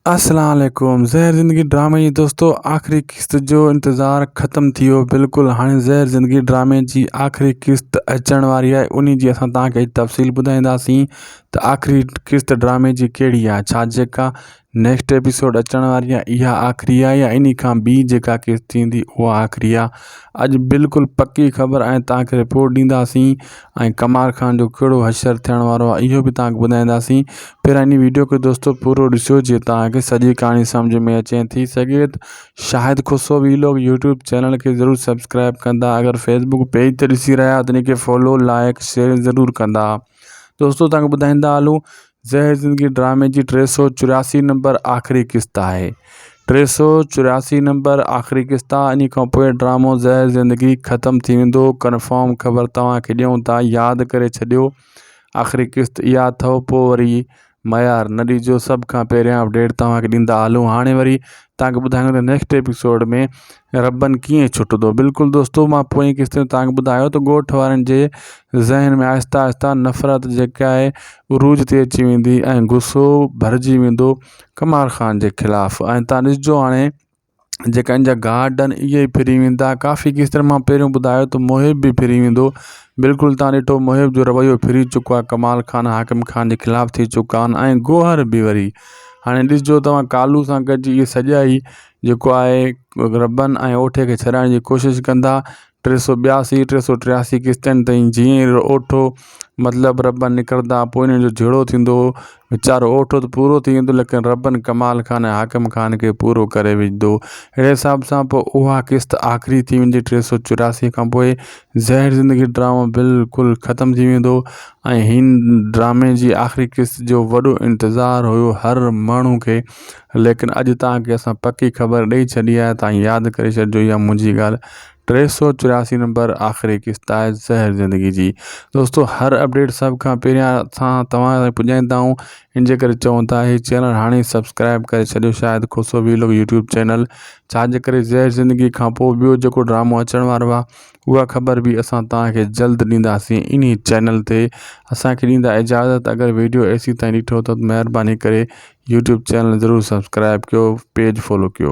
अस्सलाम वालेकुम। ज़हर ज़िंदगी ड्रामे जी दोस्तों आख़िरी क़िस्त जो इंतज़ार ख़त्म थियो बिल्कुल हाणे ज़हर ज़िंदगी ड्रामे जी आख़िरी क़िस्त अचण वारी आहे। उन्ही जी असां तव्हांखे तफ़सील ॿुधाईंदासीं त आख़िरी क़िस्त ड्रामे जी कहिड़ी आहे। छा जेका नेक्स्ट एपिसोड अचण वारी आहे इहा आख़िरी आहे या इन खां ॿी जेका क़िस्त थींदी उहा आख़िरी आहे। अॼु बिल्कुल पक्की ख़बर ऐं तव्हांखे रिपोर्ट ॾींदासीं ऐं कमाल खान जो कहिड़ो हशर थियण वारो आहे इहो बि तव्हांखे ॿुधाईंदासीं। पहिरियां इन वीडियो खे दोस्तों पूरो ॾिसो जीअं तव्हांखे सॼी कहाणी सम्झ में अचे। थी सघे त शाहिद खुसो वीलॉग यूट्यूब चैनल के ज़रूर सब्सक्राइब कंदा। अगर फेसबुक पेज ते ॾिसी रहिया त इनखे फॉलो लाइक शेयर ज़रूर कंदा। दोस्तों तव्हांखे ॿुधाईंदा हलूं ज़हर ज़िंदगी ड्रामे जी 384 नंबर आख़िरी क़िस्त आहे। 384 नंबर आख़िरी क़िस्त आहे। इन खां पोइ ड्रामो ज़हर ज़िंदगी ख़त्म थी वेंदो। कन्फर्म ख़बर तव्हांखे ॾियूं था, यादि करे छॾियो। आख़िरी क़िस्त इहा अथव, पोइ वरी मयार न ॾिजो। सभ खां पहिरियां अपडेट तव्हांखे ॾींदा हलूं। हाणे वरी तव्हांखे ॿुधायूं त नेक्स्ट एपिसोड में रबन कीअं छुटंदो। बिल्कुलु दोस्तों मां पोइ क़िस्त में तव्हांखे ॿुधायो त ॻोठ वारनि जे ज़हन में आहिस्ता आहिस्ता नफ़रत जेका आहे उरूज ते अची वेंदी ऐं गुस्सो भरिजी वेंदो कमाल खान जे ख़िलाफ़ु। ऐं तव्हां ॾिसिजो हाणे जेका इन जा गार्ड आहिनि इहे फिरी वेंदा। काफ़ी क़िस्तनि मां पहिरियों ॿुधायो त मुहिब बि फिरी वेंदो। बिल्कुलु तव्हां ॾिठो मुहिब जो रवैयो फिरी चुको आहे। कमाल खान हाकिम खान जे ख़िलाफ़ु थी चुका आहिनि ऐं गोहर बि वरी हाणे ॾिसिजो तव्हां कालू सां गॾु इहे सॼा ई जेको आहे रबन ऐं ओठे खे छॾाइण जी कोशिशि कंदा। 382 383 क़िस्तनि ताईं जीअं ओठो मतिलबु रबन निकिरंदा पोइ इन्हनि जो झेड़ो थींदो। वीचारो ओठो त पूरो थी वेंदो लेकिन रबन कमाल खान ऐं हाकिम खान खे पूरो करे विझंदो। अहिड़े हिसाब सां पोइ उहा क़िस्त आख़िरी थी वेंदी। 384 खां पोइ ज़हर ज़िंदगी ड्रामो बिल्कुलु ख़त्म थी वेंदो ऐं हिन ड्रामे जी आख़िरी क़िस्त जो वॾो इंतज़ारु हुयो हर माण्हू खे। लेकिन अॼु तव्हांखे असां पकी ख़बर ॾेई छॾी आहे। तव्हां यादि करे छॾिजो इहा मुंहिंजी ॻाल्हि। 384 नंबर आख़िरी क़िस्त आहे ज़हर ज़िंदगी जी। दोस्तों हर अपडेट सभ खां पहिरियां असां तव्हां ताईं पुॼाईंदा आहियूं। इन जे करे चऊं था हीउ चैनल हाणे सब्सक्राइब करे छॾियो शाहिद खुसो वीलॉग यूट्यूब चैनल। छाजे करे ज़हर ज़िंदगी खां पोइ ॿियो जेको ड्रामो अचण वारो आहे उहा ख़बर बि असां तव्हांखे जल्द ॾींदासीं इन चैनल ते। असांखे ॾींदा इजाज़त। अगरि वीडियो एसी ताईं ॾिठो त महिरबानी करे यूट्यूब चैनल ज़रूर सब्सक्राइब कयो, पेज फॉलो कयो।